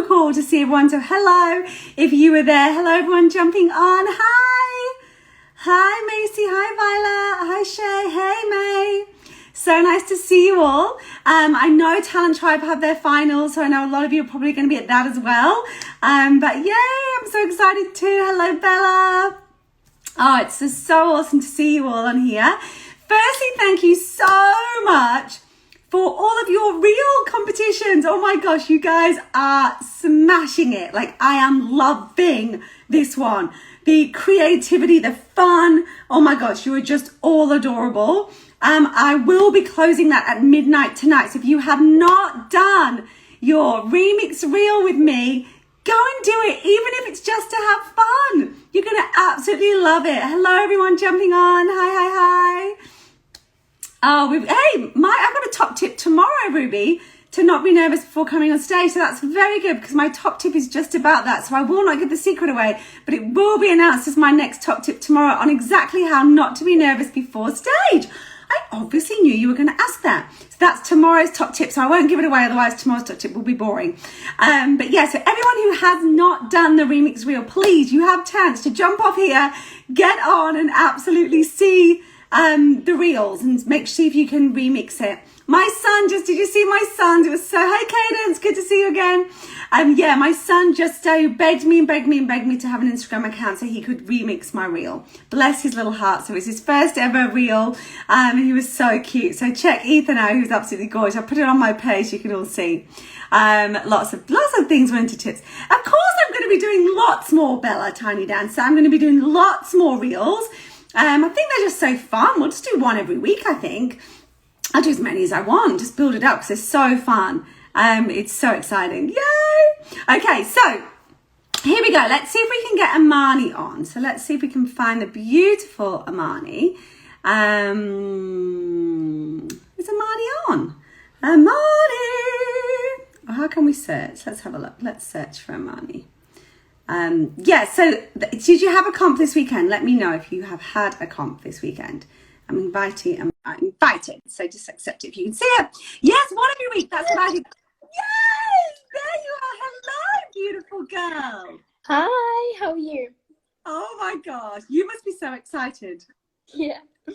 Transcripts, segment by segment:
so cool to see everyone. So hello, if you were there. Hello, everyone jumping on. Hi. Hi, Macy. Hi, Viola. Hi, Shay. Hey, May. So nice to see you all. I know Talent Tribe have their finals, so I know a lot of you are probably going to be at that as well. But yay, I'm so excited too. Hello, Bella. Oh, it's just so awesome to see you all on here. Firstly, thank you so much for all of your reel competitions. Oh my gosh, you guys are smashing it. Like, I am loving this one. The creativity, the fun. Oh my gosh, you are just all adorable. I will be closing that at midnight tonight. So if you have not done your remix reel with me, go and do it, even if it's just to have fun. You're going to absolutely love it. Hello, everyone jumping on. Hi. Oh, I've got a top tip tomorrow, Ruby, to not be nervous before coming on stage. So that's very good because my top tip is just about that. So I will not give the secret away, but it will be announced as my next top tip tomorrow on exactly how not to be nervous before stage. I obviously knew you were going to ask that. So that's tomorrow's top tip. So I won't give it away, otherwise tomorrow's top tip will be boring. But yeah, so everyone who has not done the remix reel, please, you have chance to jump off here, get on and absolutely see the reels and see if you can remix it. My son did you see my son? It was so, hey Cadence, good to see you again. Yeah, my son just begged me to have an Instagram account so he could remix my reel. Bless his little heart. So it was his first ever reel. He was so cute. So check Ethan out, who's absolutely gorgeous. I put it on my page, you can all see. Lots of things went to tips. Of course, I'm going to be doing lots more Bella Tiny Dancer. I'm going to be doing lots more reels. I think they're just so fun. We'll just do one every week, I think. I'll do as many as I want. Just build it up because they're so fun. It's so exciting. Yay! Okay, so here we go. Let's see if we can get Amani on. So let's see if we can find the beautiful Amani. Is Amani on? Amani! Oh, how can we search? Let's have a look. Let's search for Amani. Yeah, so did you have a comp this weekend? Let me know if you have had a comp this weekend. I'm invited, so just accept it if you can see it. Yes, one every week, that's what I do. Yes, there you are. Hello, beautiful girl. Hi, how are you? Oh my gosh, you must be so excited. Yeah. I'm so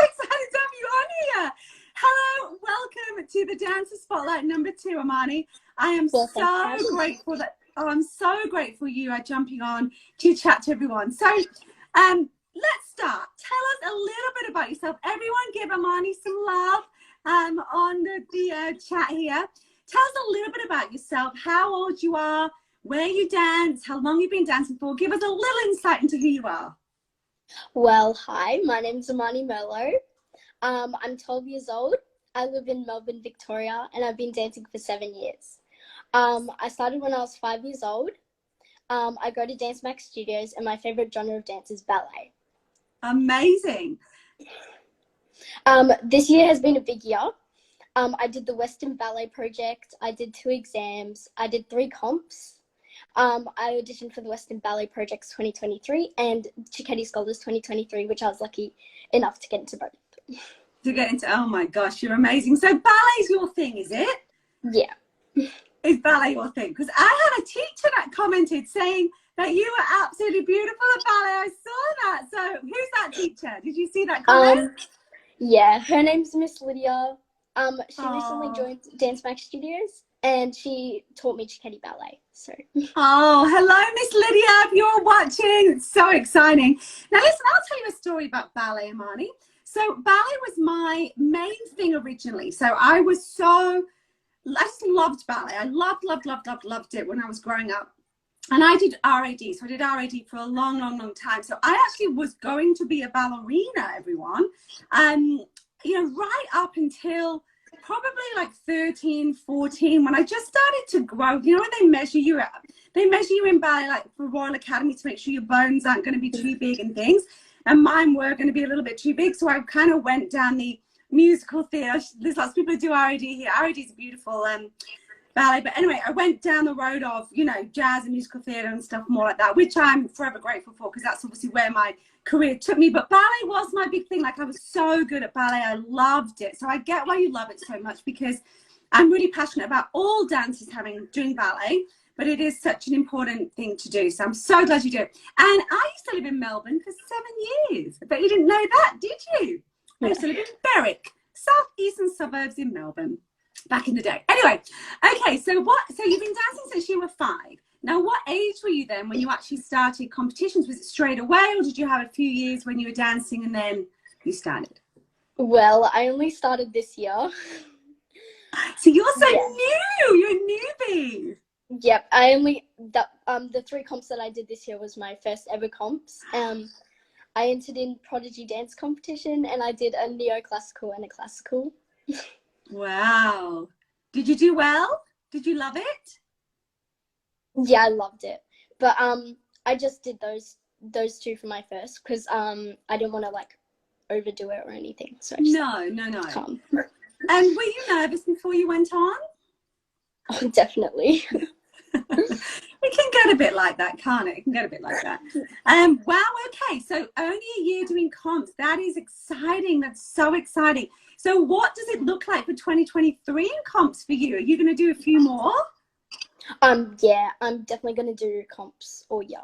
excited to have you on here. Hello, welcome to the Dancer Spotlight number 2, Amani. I am so grateful that, I'm so grateful you are jumping on to chat to everyone. So, let's start. Tell us a little bit about yourself. Everyone give Amani some love on the chat here. Tell us a little bit about yourself, how old you are, where you dance, how long you've been dancing for. Give us a little insight into who you are. Well, hi, my name's Amani Merlo. I'm 12 years old. I live in Melbourne, Victoria, and I've been dancing for 7 years. I started when I was 5 years old. I go to Dance Max Studios, and my favorite genre of dance is ballet. Amazing. This year has been a big year. I did the Western Ballet Project. I did 2 exams. I did 3 comps. I auditioned for the Western Ballet Projects 2023 and Cicchetti Scholars 2023, which I was lucky enough to get into both. Oh my gosh, you're amazing. So ballet's your thing, is it? Yeah. Is ballet your thing? Because I had a teacher that commented saying that you were absolutely beautiful at ballet. I saw that. So who's that teacher? Did you see that comment? Yeah, her name's Miss Lydia. She recently joined Dance Max Studios and she taught me Cicchetti Ballet. So. Oh, hello, Miss Lydia, if you're watching. It's so exciting. Now listen, I'll tell you a story about ballet, Amani. So ballet was my main thing originally. So I just loved ballet. I loved it when I was growing up. And I did RAD. So I did RAD for a long time. So I actually was going to be a ballerina, everyone. Right up until probably like 13, 14, when I just started to grow. You know, when they measure you in ballet, like for Royal Academy, to make sure your bones aren't going to be too big and things. And mine were going to be a little bit too big. So I kind of went down the musical theatre. There's lots of people who do RAD here. RAD is a beautiful ballet. But anyway, I went down the road of, jazz and musical theatre and stuff more like that, which I'm forever grateful for because that's obviously where my career took me. But ballet was my big thing. Like, I was so good at ballet. I loved it. So I get why you love it so much because I'm really passionate about all dancers doing ballet, but it is such an important thing to do. So I'm so glad you do it. And I used to live in Melbourne for 7 years. But you didn't know that, did you? I used to live in Berwick, southeastern suburbs in Melbourne, back in the day. Anyway, okay, so you've been dancing since you were 5. Now, what age were you then when you actually started competitions? Was it straight away, or did you have a few years when you were dancing and then you started? Well, I only started this year. So you're so new. You're a newbie. Yep, the 3 comps that I did this year was my first ever comps. I entered in Prodigy dance competition, and I did a neoclassical and a classical. Wow. Did you do well? Did you love it? Yeah, I loved it. But I just did those 2 for my first because I didn't want to like overdo it or anything. So I just No. Come. And were you nervous before you went on? Oh, definitely. It can get a bit like that, can't it? It can get a bit like that. Wow, okay. So only a year doing comps. That is exciting. That's so exciting. So what does it look like for 2023 in comps for you? Are you going to do a few more? Yeah, I'm definitely going to do comps all year.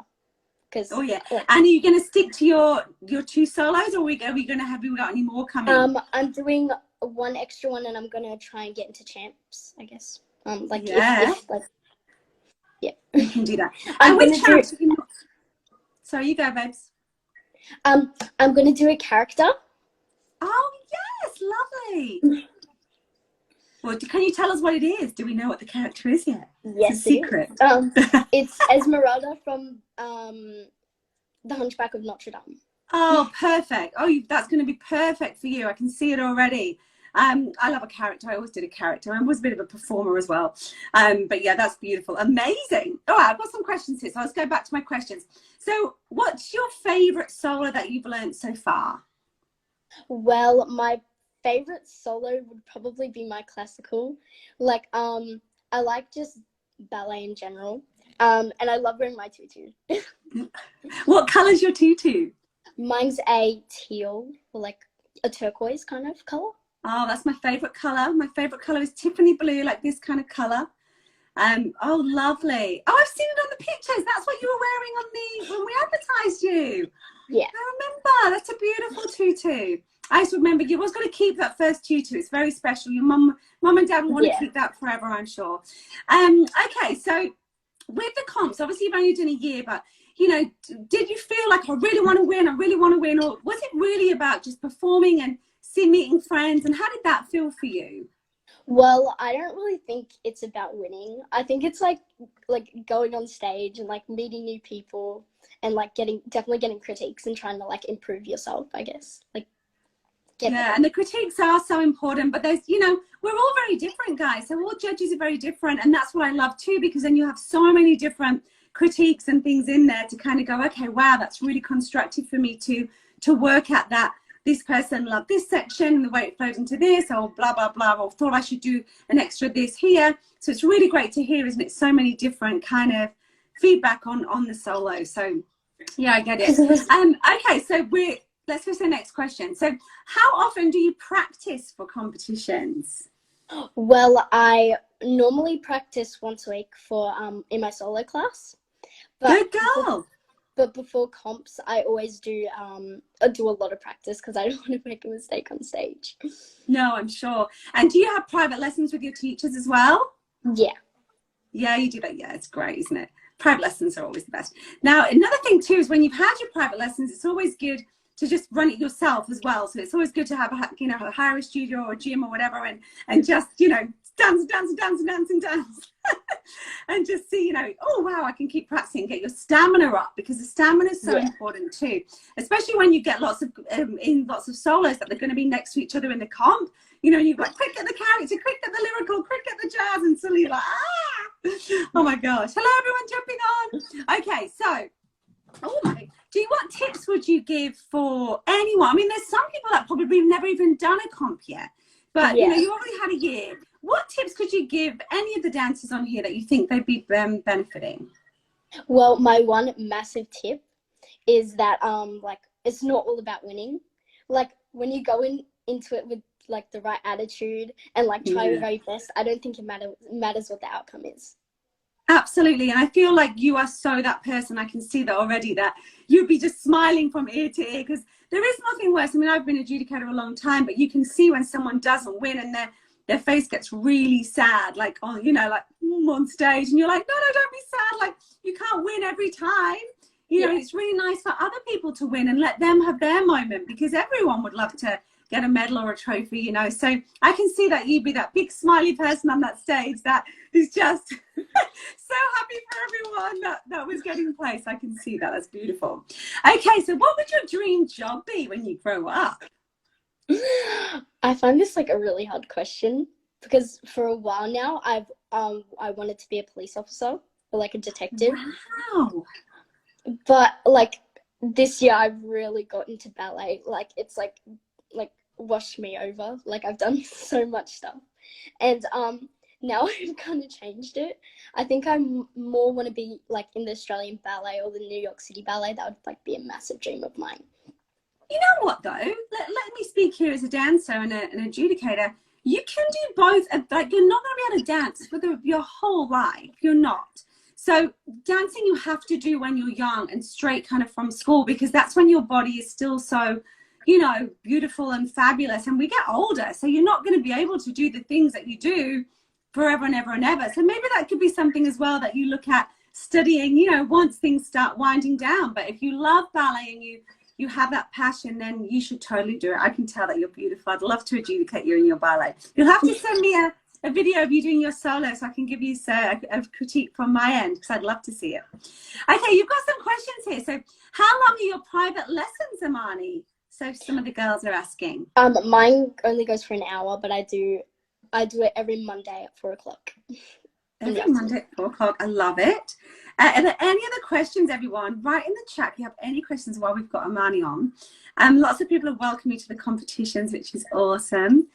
Oh yeah. And are you going to stick to your 2 solos, or have we got any more coming? I'm doing 1 extra one, and I'm going to try and get into champs, I guess. Yeah. You can do that. And with champs, sorry, you go, babes. I'm going to do a character. Oh, yes, lovely. Well, can you tell us what it is? Do we know what the character is yet? Yes, it's a secret. It's Esmeralda from The Hunchback of Notre Dame. Oh, perfect. Oh, that's going to be perfect for you. I can see it already. I love a character. I always did a character. I was a bit of a performer as well. But yeah, that's beautiful. Amazing. All right, I've got some questions here. So let's go back to my questions. So what's your favorite solo that you've learned so far? Well, my favorite solo would probably be my classical. Like, I like just ballet in general. And I love wearing my tutu. What colour's your tutu? Mine's a teal, or like a turquoise kind of colour. Oh, that's my favourite colour. My favourite colour is Tiffany blue, like this kind of colour. Oh, lovely. Oh, I've seen it on the pictures. That's what you were wearing when we advertised you. Yeah. I remember. That's a beautiful tutu. I just remember you was going to keep that first tutu. It's very special. Your mum and dad will want to keep that forever, I'm sure. Okay, so with the comps, obviously you've only done a year, but you know, did you feel like I really want to win, or was it really about just performing and meeting friends? And how did that feel for you? Well, I don't really think it's about winning. I think it's like going on stage and like meeting new people and like definitely getting critiques and trying to like improve yourself, I guess. Like, yeah, and the critiques are so important, but there's, we're all very different, guys. So all judges are very different, and that's what I love too, because then you have so many different critiques and things in there to kind of go, okay, wow, that's really constructive for me to work at that. This person loved this section and the way it flowed into this, or blah, blah, blah, or thought I should do an extra this here. So it's really great to hear, isn't it? So many different kind of feedback on the solo. So yeah, I get it. Okay, so let's go to the next question. So how often do you practice for competitions? Well, I normally practice once a week for in my solo class. Good girl. But before comps, I always do a lot of practice because I don't want to make a mistake on stage. No, I'm sure. And do you have private lessons with your teachers as well? Yeah. Yeah, you do that. Yeah, it's great, isn't it? Private lessons are always the best. Now, another thing too is when you've had your private lessons, it's always good to just run it yourself as well. So it's always good to have hire a studio or a gym or whatever, and just dance and just see, oh wow, I can keep practicing, get your stamina up, because the stamina is so important too, especially when you get lots of solos that they're going to be next to each other in the comp. You've got quick at the character, quick at the lyrical, quick at the jazz, and suddenly like oh my gosh. Hello everyone, jumping on. Okay, so what tips would you give for anyone? I mean, there's some people that probably never even done a comp yet, but you already had a year. What tips could you give any of the dancers on here that you think they'd be benefiting? Well, my one massive tip is that it's not all about winning. Like when you go into it with like the right attitude and like try Yeah. your very best, I don't think it matters what the outcome is. Absolutely. And I feel like you are so that person. I can see that already, that you'd be just smiling from ear to ear, because there is nothing worse. I mean, I've been an adjudicator a long time, but you can see when someone doesn't win and their face gets really sad, like on, you know, like on stage, and you're like, no, don't be sad. Like, you can't win every time. You know, it's really nice for other people to win and let them have their moment, because everyone would love to get a medal or a trophy, you know. So I can see that you'd be that big smiley person on that stage that is just so happy for everyone that was getting placed. I can see that. That's beautiful. Okay, so what would your dream job be when you grow up? I find this like a really hard question, because for a while now I wanted to be a police officer or like a detective. Wow. But like this year I've really got into ballet. Like it's like washed me over. Like I've done so much stuff. And now I've kind of changed it. I think I more want to be like in the Australian Ballet or the New York City Ballet. That would like be a massive dream of mine. You know what though? Let me speak here as a dancer and an adjudicator. You can do both. Like, you're not going to be able to dance for your whole life. You're not. So dancing you have to do when you're young and straight kind of from school, because that's when your body is still so, you know, beautiful and fabulous. And we get older, so you're not going to be able to do the things that you do forever and ever and ever. So maybe that could be something as well that you look at studying, you know, once things start winding down. But if you love ballet and you have that passion, then you should totally do it. I can tell that you're beautiful. I'd love to adjudicate you in your ballet. You'll have to send me a video of you doing your solo so I can give you a critique from my end, because I'd love to see it. Okay, you've got some questions here. So how long are your private lessons, Amani? So some of the girls are asking. Mine only goes for an hour, but I do it every Monday at 4 o'clock. Every Monday at 4 o'clock. I love it. Are there any other questions, everyone? Write in the chat if you have any questions while we've got Amani on. Lots of people have welcomed me to the competitions, which is awesome.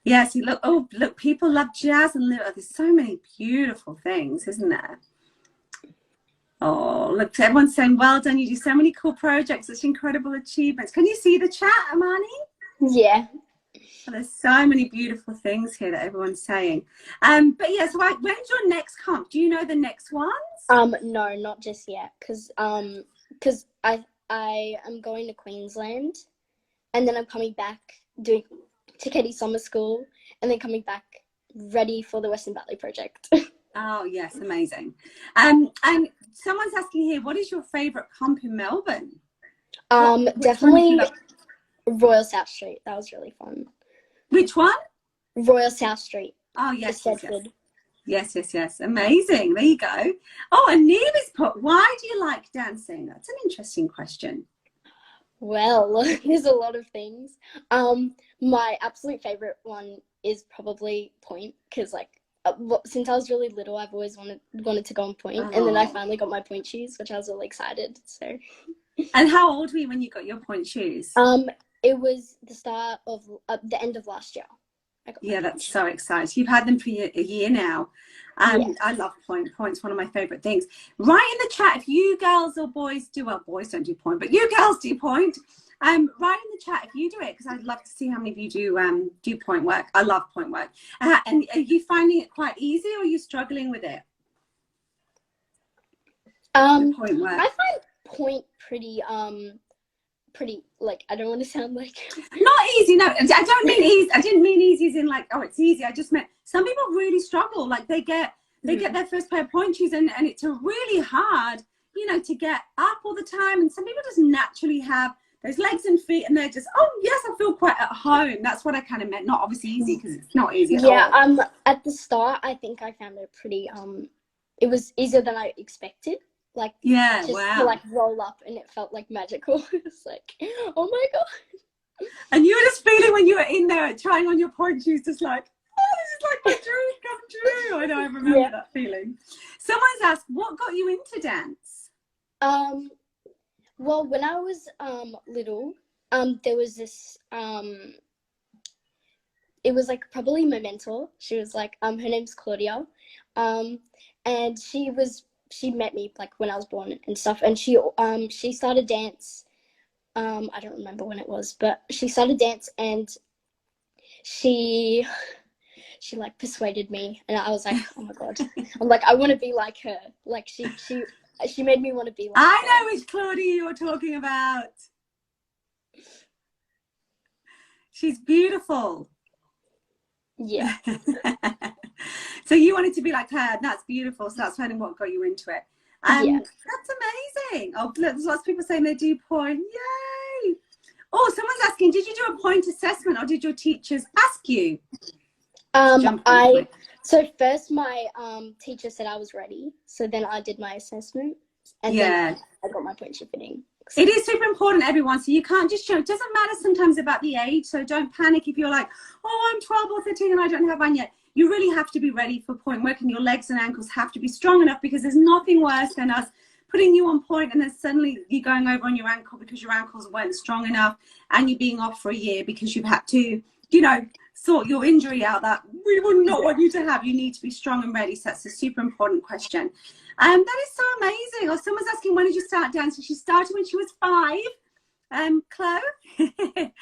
Yes, look, people love jazz and there's so many beautiful things, isn't there? Oh, look, everyone's saying, well done. You do so many cool projects, such incredible achievements. Can you see the chat, Amani? Yeah. Well, there's so many beautiful things here that everyone's saying. But yeah, so when's your next comp? Do you know the next ones? No, not just yet, because I am going to Queensland, and then I'm coming back doing Tiketi Summer School, and then coming back ready for the Western Ballet Project. Oh yes, amazing. And someone's asking here, what is your favourite comp in Melbourne? Definitely Royal South Street. That was really fun. Which one? Royal South Street. Oh yes, yes. Amazing. There you go. Oh, and Neil has put, why do you like dancing? That's an interesting question. Well, there's a lot of things. My absolute favorite one is probably pointe, because like since I was really little, I've always wanted to go on pointe, and then I finally got my pointe shoes, which I was really excited. So. And how old were you when you got your pointe shoes? It was the start of the end of last year. Yeah, that's so exciting. You've had them for a year now. Yes. I love pointe. Pointe's one of my favorite things. Write in the chat if you girls or boys do, well, boys don't do pointe, but you girls do pointe. Write in the chat if you do it, because I'd love to see how many of you do pointe work. I love pointe work. And are you finding it quite easy, or are you struggling with it? Pointe work. I find pointe pretty like, I don't want to sound like not easy. No, I don't mean easy. I didn't mean easy as in like, oh, it's easy. I just meant some people really struggle. Like they get their first pair of pointe shoes, and it's really hard, you know, to get up all the time. And some people just naturally have those legs and feet, and they're just, oh yes, I feel quite at home. That's what I kind of meant. Not obviously easy, because it's not easy at all. At the start, I think I found it pretty it was easier than I expected. Like, yeah, just wow. to like roll up, and it felt like magical. It's like, oh my god. And you were just feeling when you were in there trying on your pointe shoes, just like, oh, this is like my dream come true. I know, I remember that feeling. Someone's asked, what got you into dance? Well, when I was little, there was this it was like probably my mentor. She was like, her name's Claudia, and she met me like when I was born and stuff, and she started dance. I don't remember when it was, but she started dance, and she like persuaded me, and I was like, oh my god, I'm like, I want to be like her. Like she made me want to be like I her. know which Claudia you're talking about. She's beautiful. Yeah. So you wanted to be like her, and that's beautiful. So that's kind of what got you into it. Yeah. That's amazing. Oh, there's lots of people saying they do point. Yay! Oh, someone's asking, did you do a point assessment or did your teachers ask you? So first my teacher said I was ready. So then I did my assessment, and then I got my point shifting. It is super important, everyone. So you can't just show. It doesn't matter sometimes about the age. So don't panic if you're like, oh, I'm 12 or 13 and I don't have one yet. You really have to be ready for point work, and your legs and ankles have to be strong enough, because there's nothing worse than us putting you on point and then suddenly you're going over on your ankle because your ankles weren't strong enough, and you're being off for a year because you've had to, you know, sort your injury out that we would not want you to have. You need to be strong and ready. So that's a super important question. That is so amazing. Or someone's asking, when did you start dancing? She started when she was 5. Chloe?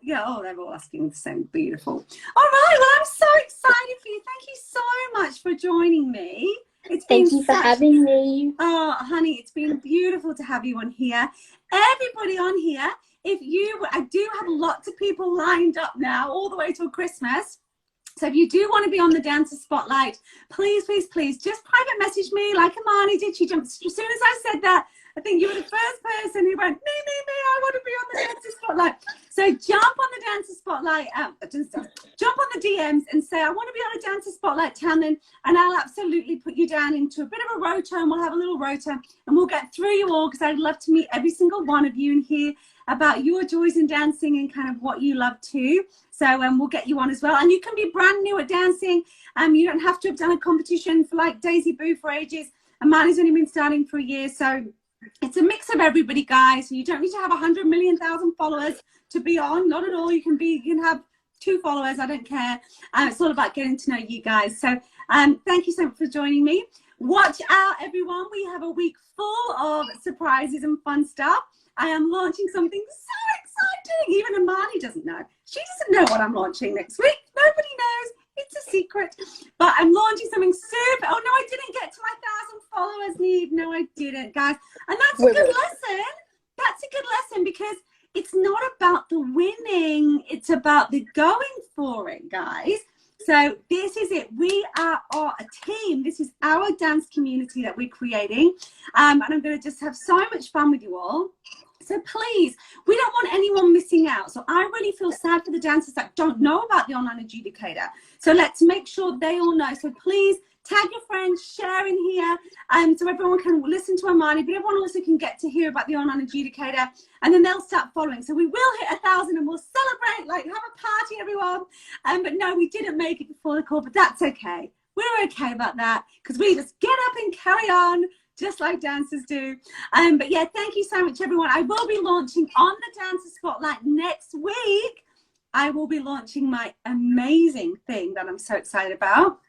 Yeah, oh, they're all asking the same. Beautiful. All right, well, I'm so excited for you. Thank you so much for joining me. Thank you for having me. Oh, honey, it's been beautiful to have you on here. Everybody on here, I do have lots of people lined up now all the way till Christmas. So if you do want to be on the Dancer Spotlight, please, please, please just private message me like Amani did. She jumped, as soon as I said that, I think you were the first person who went, me, I want to be on the Dancer Spotlight. So jump on the Dancer Spotlight, jump on the DMs and say, I want to be on a Dancer Spotlight, Tamlin, and I'll absolutely put you down into a bit of a rota, and we'll have a little rota, and we'll get through you all, because I'd love to meet every single one of you and hear about your joys in dancing and kind of what you love too. So we'll get you on as well. And you can be brand new at dancing. You don't have to have done a competition for like Daisy Boo for ages. And Mani's only been starting for a year. So it's a mix of everybody, guys. So you don't need to have 100 million thousand followers to be on. Not at all. You can have 2 followers. I don't care. It's all about getting to know you guys. So thank you so much for joining me. Watch out, everyone. We have a week full of surprises and fun stuff. I am launching something so exciting. Even Amani doesn't know. She doesn't know what I'm launching next week. Nobody knows. It's a secret. But I'm launching something super. Oh, no, I didn't get to my 1,000 followers, Neve. No, I didn't, guys. And that's a good lesson. That's a good lesson, because it's not about the winning. It's about the going for it, guys. So this is it. We are a team. This is our dance community that we're creating. And I'm going to just have so much fun with you all. So please, we don't want anyone missing out. So I really feel sad for the dancers that don't know about the online adjudicator. So let's make sure they all know. So please tag your friends, share in here, so everyone can listen to Amani, but everyone also can get to hear about the online adjudicator, and then they'll start following. So we will hit 1,000 and we'll celebrate, like have a party, everyone. But no, we didn't make it before the call, but that's okay. We're okay about that, because we just get up and carry on, just like dancers do. But yeah, thank you so much, everyone. I will be launching on the Dancer Spotlight next week. I will be launching my amazing thing that I'm so excited about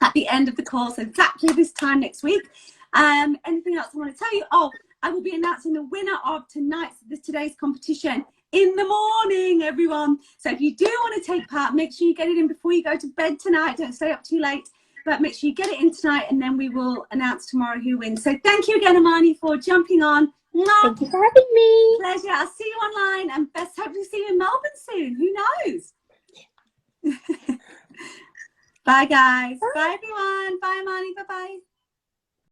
at the end of the course, exactly this time next week. Anything else I want to tell you? Oh, I will be announcing the winner of today's competition in the morning, everyone. So if you do want to take part, make sure you get it in before you go to bed tonight. Don't stay up too late, but make sure you get it in tonight, and then we will announce tomorrow who wins. So thank you again, Amani, for jumping on. Thank you for having me. Pleasure. I'll see you online, and best hopefully see you in Melbourne soon. Who knows? Bye, guys. Bye, everyone. Bye, Amani. Bye.